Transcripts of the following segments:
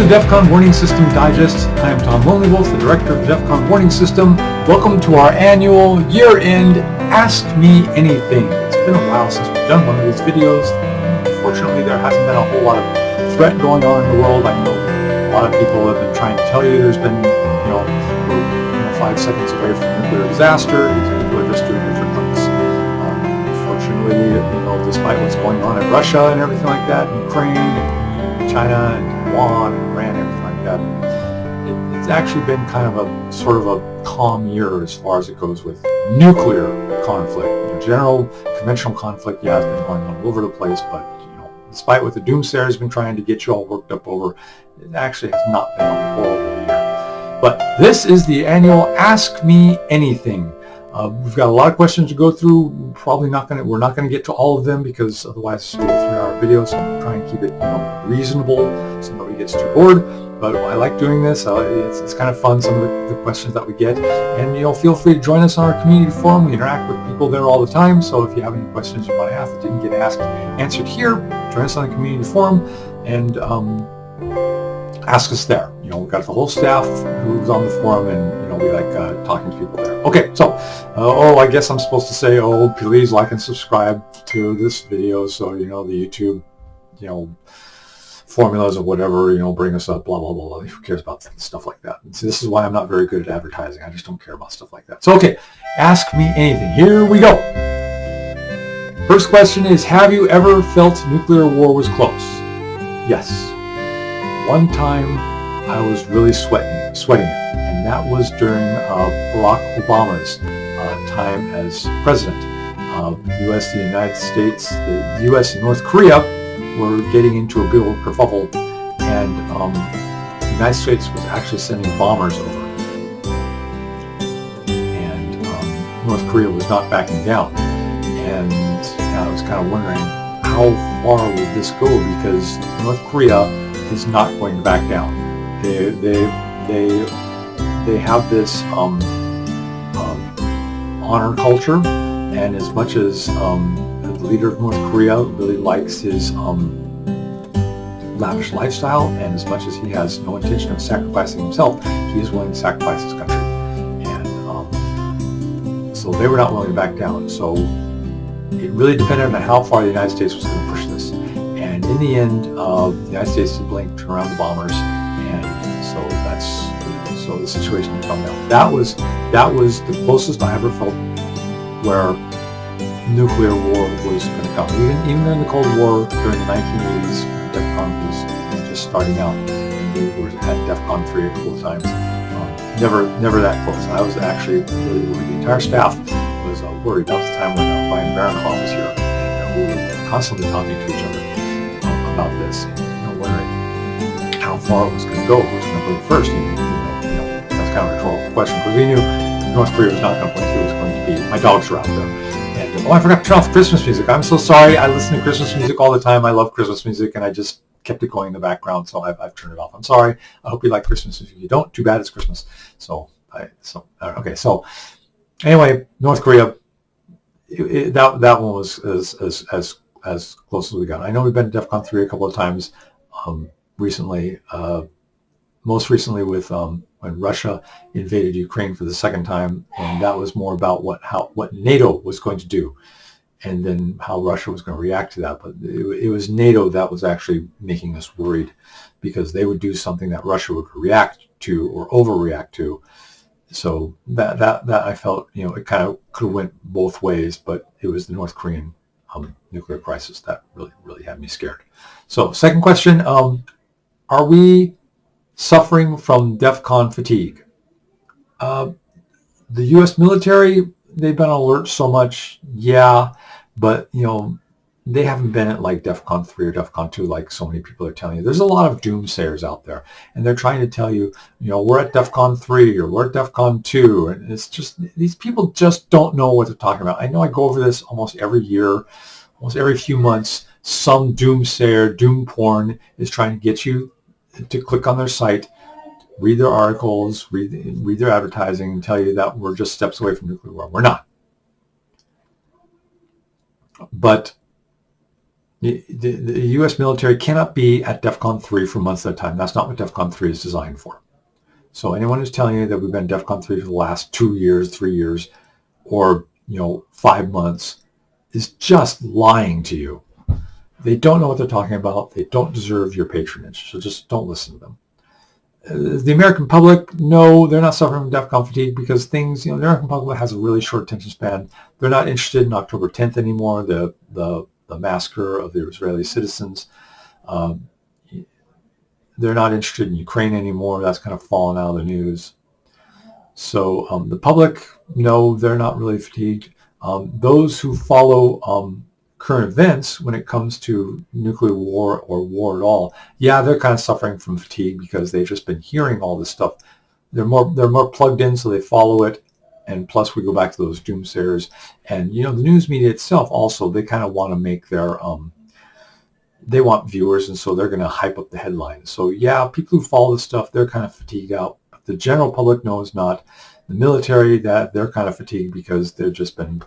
the Defcon Warning System Digest. I am Tom Lonelywolf, the Director of the Defcon Warning System. Welcome to our annual year-end Ask Me Anything. It's been a while since we've done one of these videos. Unfortunately, there hasn't been a whole lot of threat going on in the world. I know a lot of people have been trying to tell you there's been, we're 5 seconds away from nuclear disaster. These people are just doing different things. Unfortunately, despite what's going on in Russia and everything like that, Ukraine, China, and Taiwan, and Iran, everything like that, it's actually been kind of a sort of a calm year as far as it goes with nuclear conflict. General conventional conflict, yeah, it's been going on all over the place, but despite what the doomsayer has been trying to get you all worked up over, it actually has not been a horrible year. But this is the annual Ask Me Anything. We've got a lot of questions to go through. We're not going to get to all of them because otherwise it's a 3-hour video. So I'm trying to keep it reasonable so nobody gets too bored. But I like doing this. It's kind of fun, some of the questions that we get. And feel free to join us on our community forum. We interact with people there all the time. So if you have any questions you want to ask that didn't get answered here, join us on the community forum and ask us there. We've got the whole staff who's on the forum, and we like talking to people there. Okay, so I guess I'm supposed to say, please like and subscribe to this video so the YouTube formulas or whatever bring us up, blah blah blah. Who cares about stuff like that? And so this is why I'm not very good at advertising. I just don't care about stuff like that. So okay, ask me anything. Here we go. First question is, have you ever felt nuclear war was close? Yes. One time I was really sweating it, and that was during Barack Obama's time as president. The U.S., the United States, the U.S. and North Korea were getting into a bit of a kerfuffle, and the United States was actually sending bombers over, and North Korea was not backing down. And I was kind of wondering, how far would this go, because North Korea is not going to back down. They have this honor culture, and as much as the leader of North Korea really likes his lavish lifestyle, and as much as he has no intention of sacrificing himself, he is willing to sacrifice his country. And so they were not willing to back down. So it really depended on how far the United States was going to push this. And in the end, the United States did blink, turn around the bombers, and so the situation had come down. That was the closest I ever felt where nuclear war was going to come. Even in the Cold War during the 1980s, Defcon was just starting out, and we were at Defcon 3 a couple of times. Never that close. I was actually really worried. The entire staff was worried. That was the time when Brian Barenclaw was here, and we were constantly talking to each other about this, wondering how far it was going to go. Who was going to go first? That's kind of a rhetorical question, because we knew North Korea was not going to blink. It was going to be, my dogs were out there. And I forgot to turn off Christmas music. I'm so sorry. I listen to Christmas music all the time. I love Christmas music, and I just kept it going in the background, so I've turned it off. I'm sorry. I hope you like Christmas. If you don't, too bad. It's Christmas. Okay. So anyway, North Korea. That one was as close as we got. I know we've been to Defcon 3 a couple of times recently. Most recently with when Russia invaded Ukraine for the second time, and that was more about what NATO was going to do, and then how Russia was going to react to that. But it was NATO that was actually making us worried, because they would do something that Russia would react to or overreact to. So that I felt it kind of could have went both ways, but it was the North Korean nuclear crisis that really had me scared. So second question, are we suffering from Defcon fatigue? The U.S. military, they've been alert so much, yeah, but they haven't been at like Defcon 3 or Defcon 2 like so many people are telling you. There's a lot of doomsayers out there, and they're trying to tell you, we're at Defcon 3 or we're at Defcon 2, and it's just, these people just don't know what they're talking about. I know I go over this almost every year, almost every few months. Some doomsayer, doom porn is trying to get you to click on their site, read their articles, read their advertising, and tell you that we're just steps away from nuclear war. We're not. But The U.S. military cannot be at Defcon 3 for months at a time. That's not what Defcon 3 is designed for. So anyone who's telling you that we've been Defcon 3 for the last 2 years, 3 years, or 5 months is just lying to you. They don't know what they're talking about. They don't deserve your patronage. So just don't listen to them. The American public, no, they're not suffering from Defcon fatigue because things, the American public has a really short attention span. They're not interested in October 10th anymore, the massacre of the Israeli citizens. They're not interested in Ukraine anymore. That's kind of fallen out of the news. So the public, no, they're not really fatigued. Those who follow current events when it comes to nuclear war or war at all, yeah, they're kind of suffering from fatigue because they've just been hearing all this stuff. They're more plugged in, so they follow it. And plus, we go back to those doomsayers. And the news media itself also, they kind of want to make their they want viewers, and so they're going to hype up the headlines. So yeah, people who follow this stuff, they're kind of fatigued out. The general public, no, is not. The military, that they're kind of fatigued because they've just been,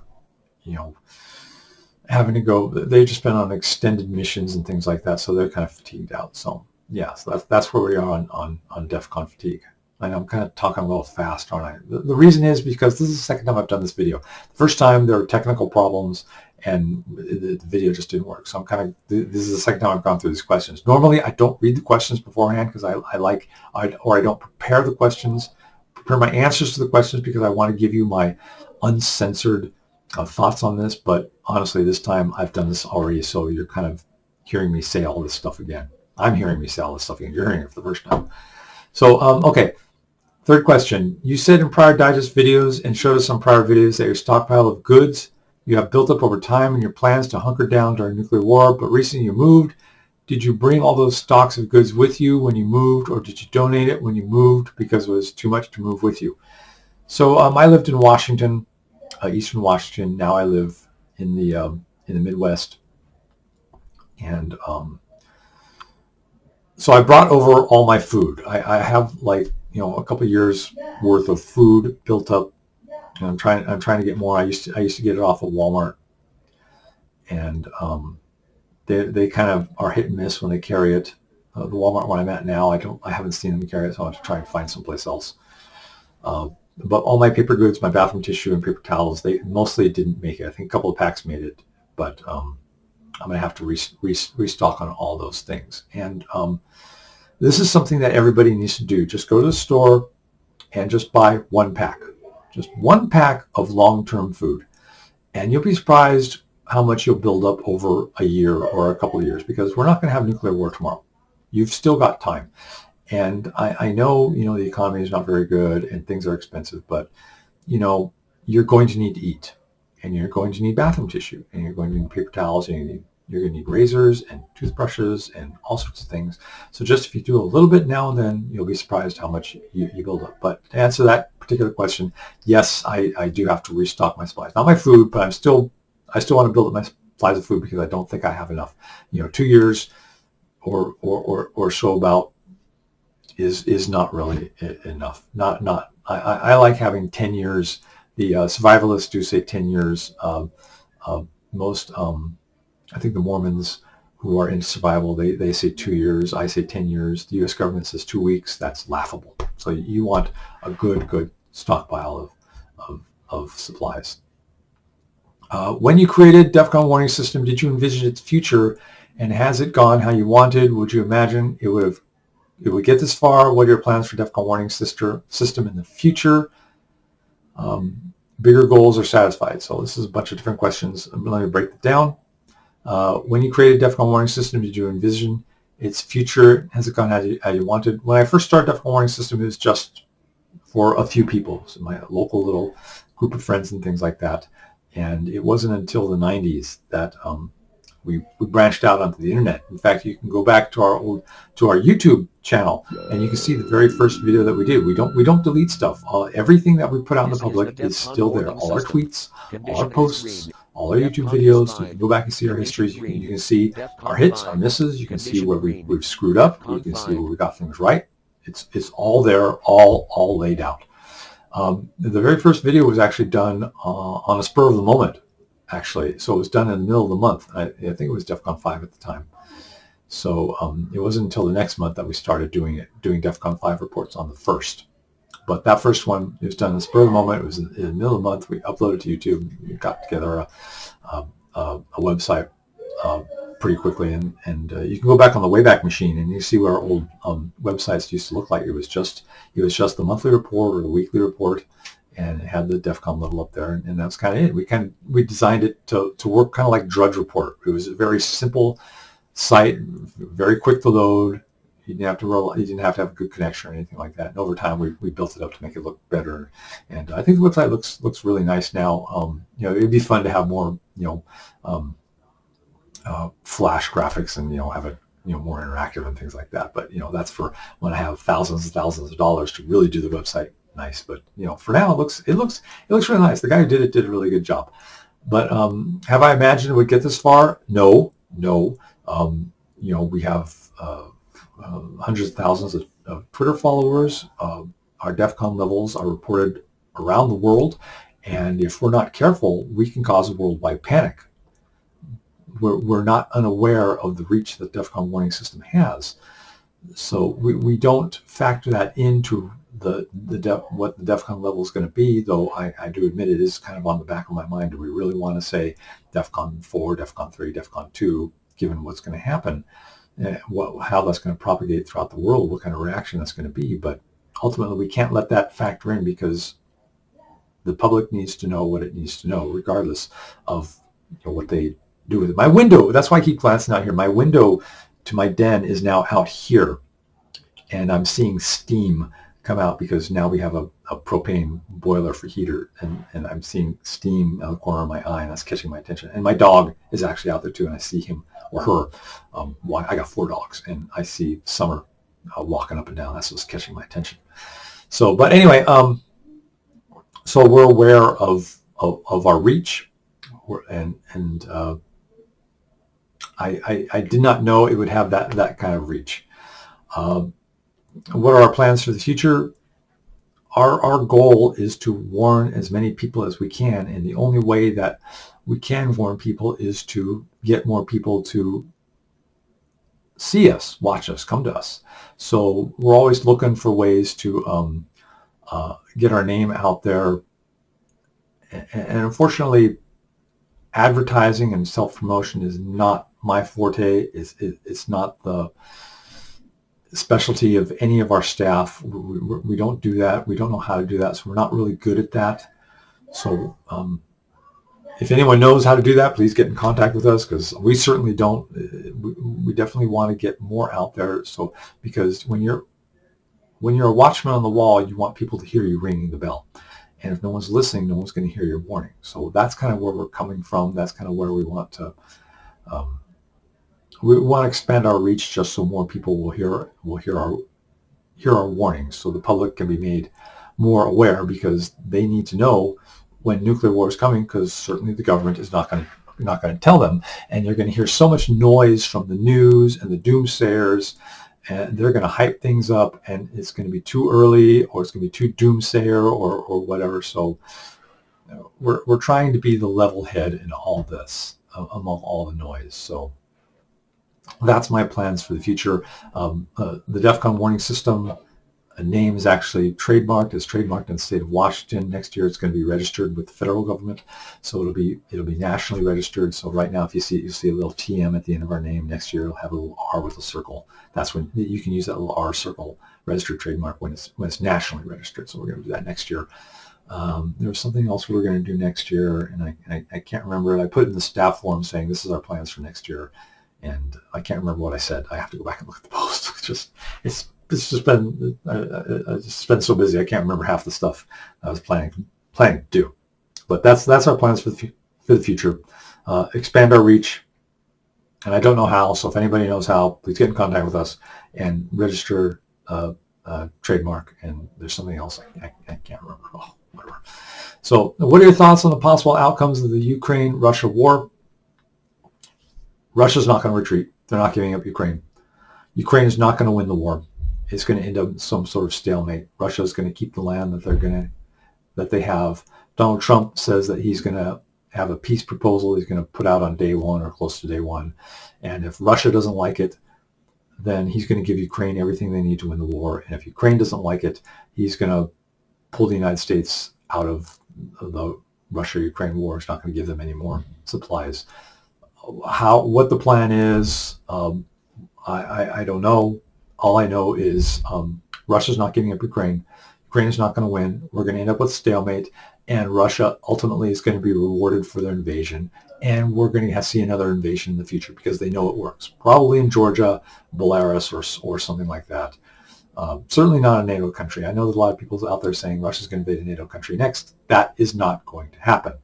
having to go. They've just been on extended missions and things like that, so they're kind of fatigued out. So yeah, so that's where we are on Defcon fatigue. I know I'm kind of talking a little fast, aren't I? The reason is because this is the second time I've done this video. The first time there were technical problems and the video just didn't work. So this is the second time I've gone through these questions. Normally I don't read the questions beforehand because I don't prepare the questions, prepare my answers to the questions because I want to give you my uncensored thoughts on this. But honestly, this time I've done this already, so you're kind of hearing me say all this stuff again. I'm hearing me say all this stuff again. You're hearing it for the first time. So, okay. Third question. You said in prior digest videos and showed us some prior videos that your stockpile of goods you have built up over time and your plans to hunker down during nuclear war, but recently you moved. Did you bring all those stocks of goods with you when you moved, or did you donate it when you moved because it was too much to move with you? So I lived in Washington, Eastern Washington. Now I live in the Midwest, and so I brought over all my food. I have a couple of years worth of food built up, and I'm trying to get more. I used to get it off of Walmart, and they kind of are hit and miss when they carry it. The Walmart where I'm at now, I haven't seen them carry it, so I have to try and find someplace else. But all my paper goods, my bathroom tissue and paper towels, they mostly didn't make it. I think a couple of packs made it, but I'm going to have to restock on all those things. And this is something that everybody needs to do. Just go to the store and just buy one pack. Just one pack of long-term food. And you'll be surprised how much you'll build up over a year or a couple of years, because we're not going to have nuclear war tomorrow. You've still got time. And I know, the economy is not very good and things are expensive, but, you're going to need to eat, and you're going to need bathroom tissue, and you're going to need paper towels, and you're going to need razors and toothbrushes and all sorts of things. So just if you do a little bit now and then, you'll be surprised how much you build up. But to answer that particular question, yes, I do have to restock my supplies. Not my food, but I still want to build up my supplies of food because I don't think I have enough. 2 years or so about is not really enough. I like having 10 years. The survivalists do say 10 years. Most I think the Mormons who are into survival, they say 2 years. I say 10 years. The U.S. government says 2 weeks. That's laughable. So you want a good stockpile of supplies. When you created Defcon warning system, did you envision its future, and has it gone how you wanted? Would you imagine it would get this far? What are your plans for Defcon warning system in the future? Bigger goals are satisfied. So this is a bunch of different questions. Let me break it down. When you created Defcon warning system, did you envision its future? Has it gone how you wanted? When I first started Defcon warning system, it was just for a few people, so my local little group of friends and things like that. And it wasn't until the 90s that we branched out onto the internet. In fact, you can go back to our YouTube channel, and you can see the very first video that we did. We don't delete stuff. Everything that we put out in the public is still there. All our tweets, all our posts, all our YouTube videos. You can go back and see our histories. You can see our hits, our misses. You can see where we've screwed up. You can see where we got things right. It's all there, all laid out. The very first video was actually done on a spur of the moment actually. So it was done in the middle of the month. I think it was Defcon 5 at the time. So it wasn't until the next month that we started doing Defcon 5 reports on the 1st. But that first one, it was done in the spur of the moment. It was in the middle of the month. We uploaded to YouTube. We got together a website pretty quickly, and you can go back on the Wayback Machine and you see what our old websites used to look like. It was just the monthly report or the weekly report, and it had the DEFCON level up there, and that's kind of it. We designed it to work kind of like Drudge Report. It was a very simple site, very quick to load. You didn't have to have a good connection or anything like that. And over time, we built it up to make it look better. And I think the website looks really nice now. It'd be fun to have more, flash graphics and have it more interactive and things like that. But that's for when I have thousands and thousands of dollars to really do the website nice. But for now, it looks really nice. The guy who did it did a really good job. But have I imagined it would get this far? No. We have hundreds of thousands of Twitter followers. Our DEFCON levels are reported around the world, and if we're not careful, we can cause a worldwide panic. We're not unaware of the reach that DEFCON warning system has, so we don't factor that into what the DEFCON level is going to be. Though I do admit it is kind of on the back of my mind. Do we really want to say DEFCON 4, DEFCON 3, DEFCON 2, given what's going to happen? How that's going to propagate throughout the world, what kind of reaction that's going to be. But ultimately, we can't let that factor in, because the public needs to know what it needs to know, regardless of what they do with it. My window, that's why I keep glancing out here. My window to my den is now out here, and I'm seeing steam come out because now we have a propane boiler for heater, and I'm seeing steam out of the corner of my eye, and that's catching my attention. And my dog is actually out there too, and I see him or her. I got 4 dogs, and I see Summer walking up and down. That's what's catching my attention. So, but anyway, so we're aware of our reach, and I did not know it would have that kind of reach. What are our plans for the future? Our goal is to warn as many people as we can, and the only way that we can warn people is to get more people to see us, watch us, come to us. So we're always looking for ways to get our name out there. And unfortunately, advertising and self-promotion is not my forte. It's not the specialty of any of our staff. We don't do that. We don't know how to do that, so we're not really good at that. So if anyone knows how to do that, please get in contact with us, because we certainly don't. We definitely want to get more out there. So because when you're a watchman on the wall, you want people to hear you ringing the bell. And if no one's listening, no one's going to hear your warning. So that's kind of where we're coming from. That's kind of where we want to expand our reach, just so more people will hear our warnings, so the public can be made more aware, because they need to know when nuclear war is coming, because certainly the government is not going to tell them, and you're going to hear so much noise from the news and the doomsayers, and they're going to hype things up, and it's going to be too early, or it's going to be too doomsayer, or whatever. So we're trying to be the level head in all this, among all the noise. So that's my plans for the future. The DEFCON warning system name is actually trademarked. It's trademarked in the state of Washington. Next year, it's going to be registered with the federal government, so it'll be nationally registered. So right now, if you see a little TM at the end of our name, next year it'll have a little R with a circle. That's when you can use that little R circle registered trademark when it's nationally registered. So we're going to do that next year. There was something else we were going to do next year, and I can't remember it. I put it in the staff forum saying this is our plans for next year, and I can't remember what I said. I have to go back and look at the post. It's just been I've just been so busy. I can't remember half the stuff I was planning to do. But that's our plans for the future. Expand our reach, and I don't know how. So if anybody knows how, please get in contact with us and register trademark. And there's something else I can't remember. Oh, whatever. So what are your thoughts on the possible outcomes of the Ukraine-Russia war? Russia's not going to retreat. They're not giving up Ukraine. Ukraine is not going to win the war. It's going to end up in some sort of stalemate. Russia is going to keep the land that they have. Donald Trump says that he's going to have a peace proposal he's going to put out on day one or close to day one. And if Russia doesn't like it, then he's going to give Ukraine everything they need to win the war. And if Ukraine doesn't like it, he's going to pull the United States out of the Russia-Ukraine war. He's not going to give them any more supplies. What the plan is, I don't know. All I know is Russia's not giving up Ukraine. Ukraine is not going to win. We're going to end up with stalemate, and Russia ultimately is going to be rewarded for their invasion. And we're going to see another invasion in the future because they know it works. Probably in Georgia, Belarus, or something like that. Certainly not a NATO country. I know there's a lot of people out there saying Russia's going to invade a NATO country next. That is not going to happen.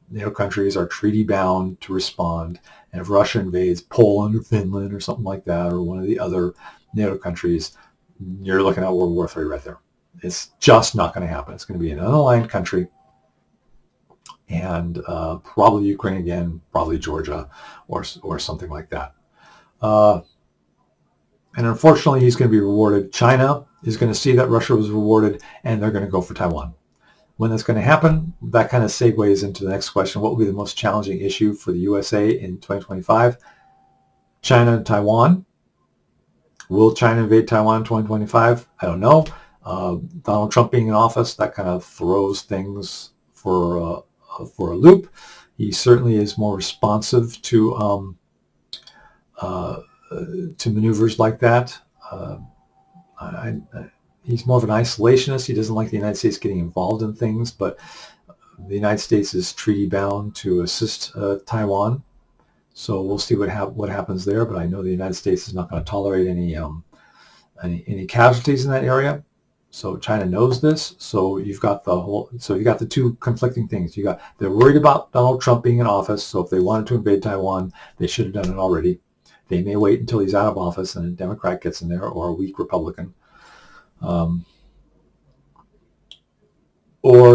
NATO countries are treaty bound to respond. And if Russia invades Poland or Finland or something like that, or one of the other NATO countries, you're looking at World War III right there. It's just not going to happen. It's going to be an unaligned country. And probably Ukraine again, probably Georgia, or something like that. And unfortunately, he's going to be rewarded. China is going to see that Russia was rewarded, and they're going to go for Taiwan. When that's going to happen, that kind of segues into the next question. What will be the most challenging issue for the USA in 2025? China and Taiwan. Will China invade Taiwan in 2025? I don't know. Donald Trump being in office, that kind of throws things for a loop. He certainly is more responsive to maneuvers like that. He's more of an isolationist. He doesn't like the United States getting involved in things, but the United States is treaty bound to assist Taiwan. So we'll see what happens there. But I know the United States is not going to tolerate any casualties in that area. So China knows this. So you've got the two conflicting things. They're worried about Donald Trump being in office. So if they wanted to invade Taiwan, they should have done it already. They may wait until he's out of office and a Democrat gets in there, or a weak Republican, or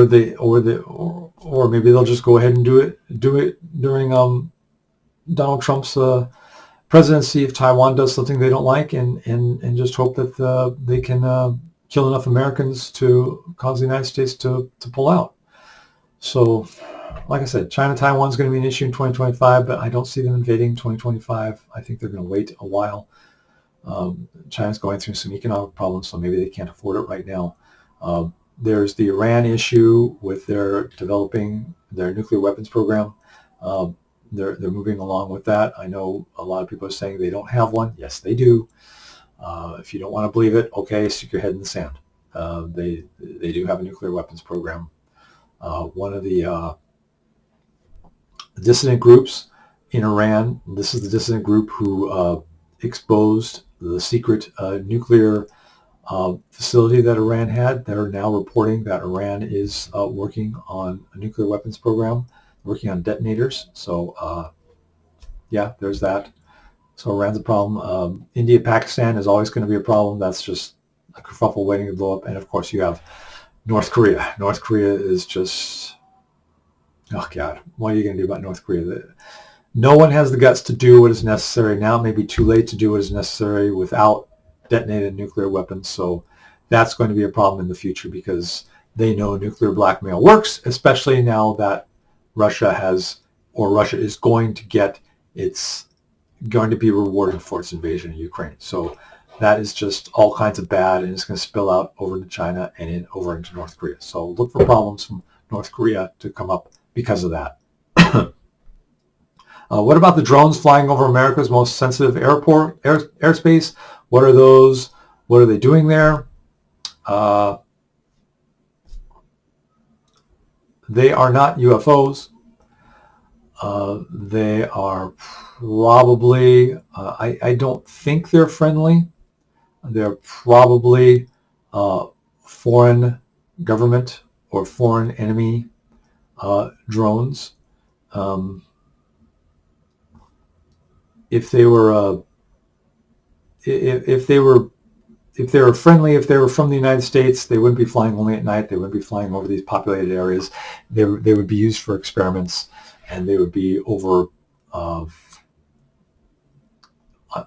maybe they'll just go ahead and do it during Donald Trump's presidency if Taiwan does something they don't like, and just hope that they can kill enough Americans to cause the United States to pull out. So, like I said, China-Taiwan is going to be an issue in 2025, but I don't see them invading 2025. I think they're going to wait a while. China's going through some economic problems, so maybe they can't afford it right now. There's the Iran issue with their developing their nuclear weapons program. They're moving along with that. I know a lot of people are saying they don't have one. Yes, they do. If you don't want to believe it, okay, stick your head in the sand. They do have a nuclear weapons program. One of the dissident groups in Iran, this is the dissident group who exposed the secret nuclear facility that Iran had. They're now reporting that Iran is working on a nuclear weapons program, working on detonators. So yeah, there's that. So Iran's a problem. India, Pakistan is always going to be a problem. That's just a kerfuffle waiting to blow up. And of course you have North Korea. North Korea is just, oh God, what are you going to do about North Korea? No one has the guts to do what is necessary. Now it may be too late to do what is necessary without detonated nuclear weapons. So that's going to be a problem in the future because they know nuclear blackmail works, especially now that Russia is going to be rewarded for its invasion of Ukraine. So that is just all kinds of bad, and it's going to spill out over into China and over into North Korea. So look for problems from North Korea to come up because of that. What about the drones flying over America's most sensitive airspace? What are those? What are they doing there? They are not UFOs. They are probably, I don't think they're friendly. They're probably foreign government or foreign enemy drones. If they were friendly, if they were from the United States, they wouldn't be flying only at night. They wouldn't be flying over these populated areas. They would be used for experiments, and they would be over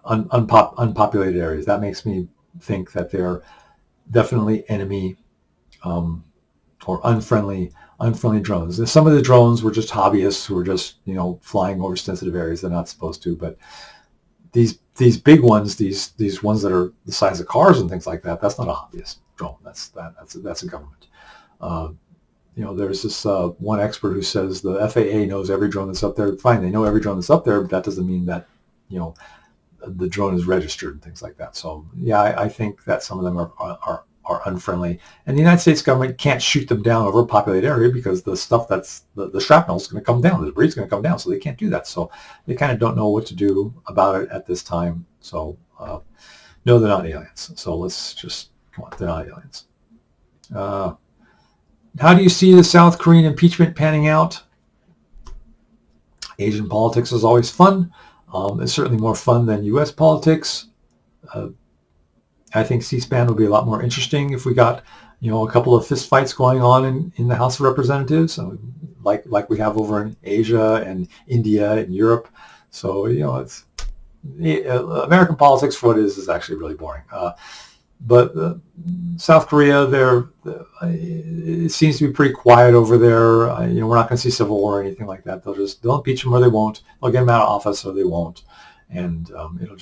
unpopulated areas. That makes me think that they're definitely enemy or unfriendly drones. Some of the drones were just hobbyists who were just, you know, flying over sensitive areas they're not supposed to. But these big ones, these ones that are the size of cars and things like that, that's not a hobbyist drone. That's a government. You know, there's this one expert who says the FAA knows every drone that's up there. Fine, they know every drone that's up there, but that doesn't mean that, you know, the drone is registered and things like that. So yeah, I think that some of them are unfriendly, and the United States government can't shoot them down over a populated area because the stuff that's the shrapnel is going to come down, the debris is going to come down, so they can't do that. So they kind of don't know what to do about it at this time. So no, they're not aliens. So let's just come on, they're not aliens. How do you see the South Korean impeachment panning out? Asian politics is always fun. It's certainly more fun than U.S. politics. I think C-SPAN would be a lot more interesting if we got, you know, a couple of fist fights going on in the House of Representatives, like we have over in Asia and India and Europe. So, you know, it's American politics for what it is actually really boring. But South Korea, it seems to be pretty quiet over there. You know, we're not going to see civil war or anything like that. They'll impeach them or they won't. They'll get them out of office or they won't, and they'll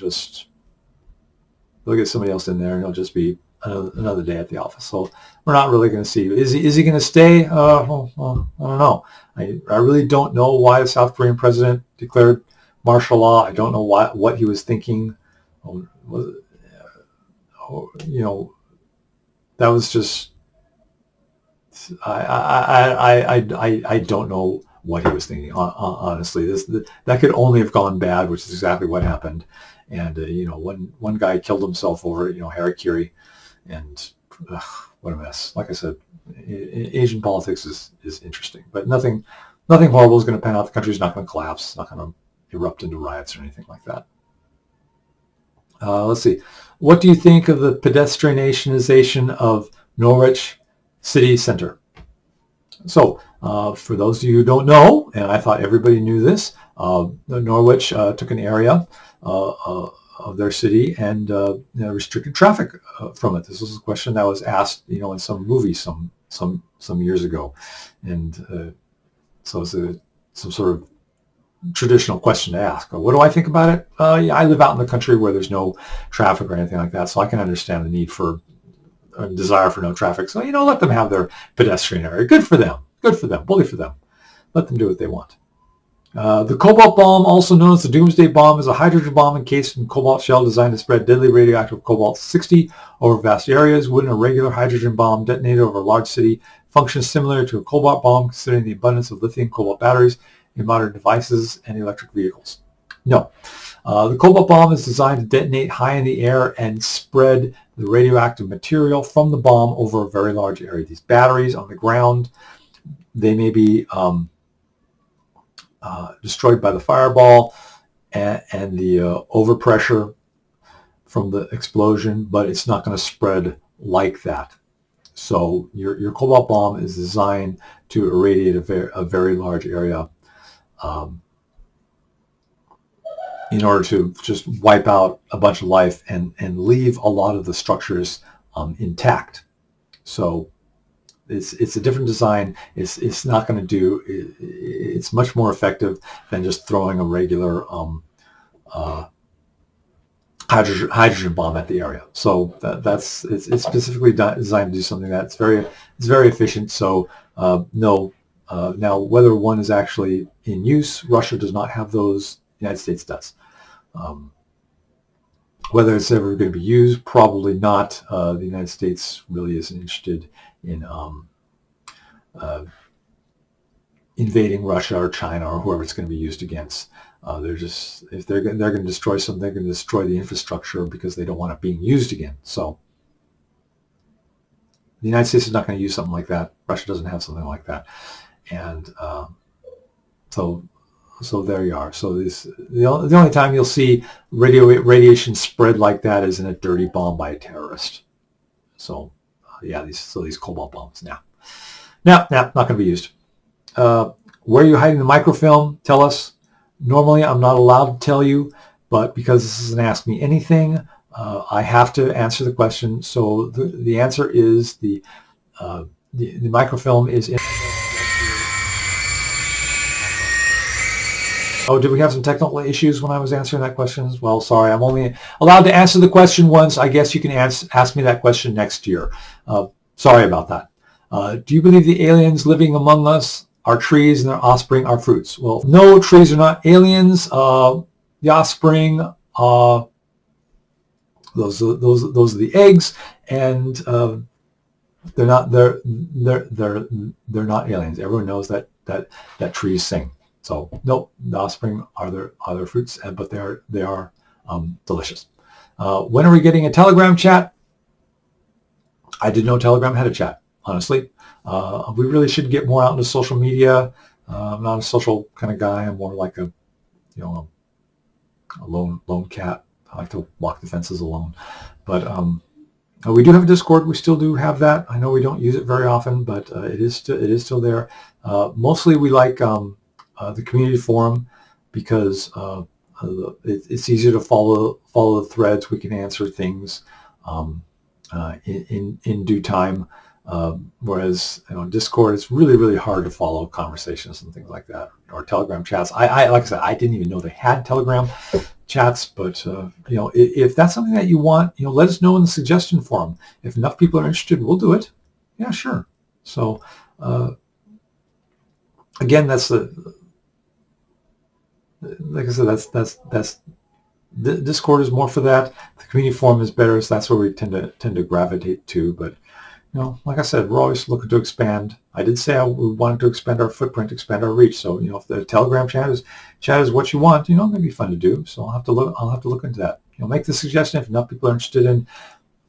get somebody else in there, and it'll just be another day at the office. So we're not really going to see. Is he going to stay? Well, I don't know. I really don't know why the South Korean president declared martial law. I don't know what he was thinking. You know, that was just, I don't know what he was thinking, honestly. That could only have gone bad, which is exactly what happened. And you know, one guy killed himself over, you know, harikiri, and what a mess. Like I said, Asian politics is interesting, but nothing horrible is going to pan out. The country's not going to collapse. It's not going to erupt into riots or anything like that. Let's see. What do you think of the pedestrianization of Norwich city center? So, for those of you who don't know, and I thought everybody knew this, Norwich took an area of their city and restricted traffic from it. This was a question that was asked, you know, in some movie some years ago, and so it's some sort of traditional question to ask. What do I think about it? Yeah, I live out in the country where there's no traffic or anything like that, so I can understand the need for a desire for no traffic. So, you know, let them have their pedestrian area. Good for them. Good for them. Bully for them. Let them do what they want. The Cobalt Bomb, also known as the Doomsday Bomb, is a hydrogen bomb encased in cobalt shell designed to spread deadly radioactive cobalt-60 over vast areas. Wouldn't a regular hydrogen bomb detonated over a large city function similar to a cobalt bomb, considering the abundance of lithium cobalt batteries in modern devices and electric vehicles? No. The Cobalt Bomb is designed to detonate high in the air and spread the radioactive material from the bomb over a very large area. These batteries on the ground, they may be destroyed by the fireball and the overpressure from the explosion, but it's not going to spread like that. So your Cobalt Bomb is designed to irradiate a very large area in order to just wipe out a bunch of life and leave a lot of the structures intact. So it's a different design. It's not going to do. It's much more effective than just throwing a regular hydrogen bomb at the area. So it's specifically designed to do something that's very efficient. So no. Now, whether one is actually in use, Russia does not have those. The United States does. Whether it's ever going to be used, probably not. The United States really isn't interested in invading Russia or China or whoever it's going to be used against. They're just, if they're going to destroy something, they're going to destroy the infrastructure because they don't want it being used again. So the United States is not going to use something like that. Russia doesn't have something like that, and so there you are. So the only time you'll see radiation spread like that is in a dirty bomb by a terrorist. So yeah, these cobalt bombs now, not going to be used. Where are you hiding the microfilm? Tell us. Normally, I'm not allowed to tell you, but because this is an Ask Me Anything, I have to answer the question. So the answer is the the microfilm is in. Oh, did we have some technical issues when I was answering that question? Well, sorry, I'm only allowed to answer the question once. I guess you can ask me that question next year. Sorry about that. Do you believe the aliens living among us are trees and their offspring are fruits? Well, no, trees are not aliens. The offspring, those are the eggs, and they're not aliens. Everyone knows that trees sing. So nope, the offspring are their fruits, but they are delicious. When are we getting a Telegram chat? I didn't know Telegram had a chat, honestly. We really should get more out into social media. I'm not a social kind of guy. I'm more like a lone cat. I like to walk the fences alone. But we do have a Discord. We still do have that. I know we don't use it very often, but it is still there. Mostly we like the community forum because it's easier to follow the threads. We can answer things in due time. Whereas Discord, it's really hard to follow conversations and things like that, or Telegram chats. I like I said, I didn't even know they had Telegram chats, but if that's something that you want, let us know in the suggestion forum. If enough people are interested, we'll do it. Yeah, sure. So again, that's like I said, that's the Discord is more for that. The community forum is better, so that's where we tend to gravitate to. But like I said, we're always looking to expand. I did say we wanted to expand our footprint, expand our reach. So if the Telegram chat is what you want, it may be fun to do. So I'll have to look into that. Make the suggestion. If enough people are interested in,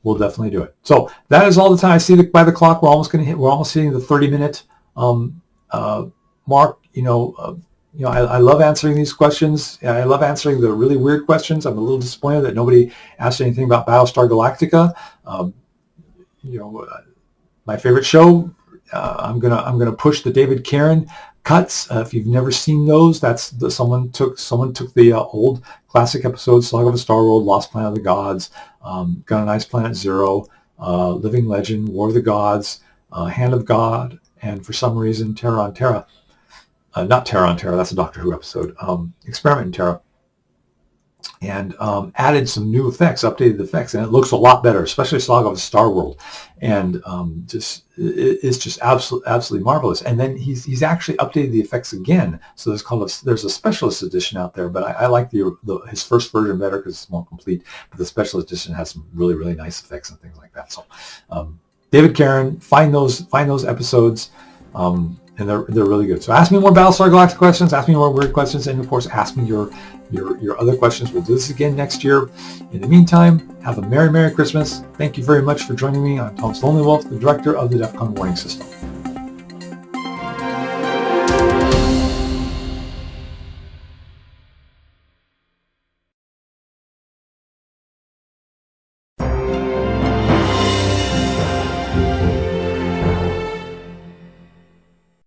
we'll definitely do it. So that is all the time. I see that by the clock we're almost hitting the 30-minute mark. I love answering these questions. I love answering the really weird questions. I'm a little disappointed that nobody asked anything about Battlestar Galactica. My favorite show. I'm gonna push the David Caron cuts. If you've never seen those, that's someone took the old classic episodes: Saga of a Star World, Lost Planet of the Gods, Gun on Ice Planet Zero, Living Legend, War of the Gods, Hand of God, and for some reason Terra on Terra. Not Terra on Terra, that's a Doctor Who episode. Experiment in Terra. And added some new effects, updated the effects, and it looks a lot better, especially Saga of Star World. And it's just absolutely marvelous. And then he's actually updated the effects again. So there's a specialist edition out there, but I like his first version better because it's more complete. But the specialist edition has some really nice effects and things like that. So David Caron, find those episodes. And they're really good. So ask me more Battlestar Galactica questions, ask me more weird questions, and of course ask me your other questions. We'll do this again next year. In the meantime, have a Merry Christmas. Thank you very much for joining me. I'm Thomas Lonely Wolf, the director of the Defcon Warning System.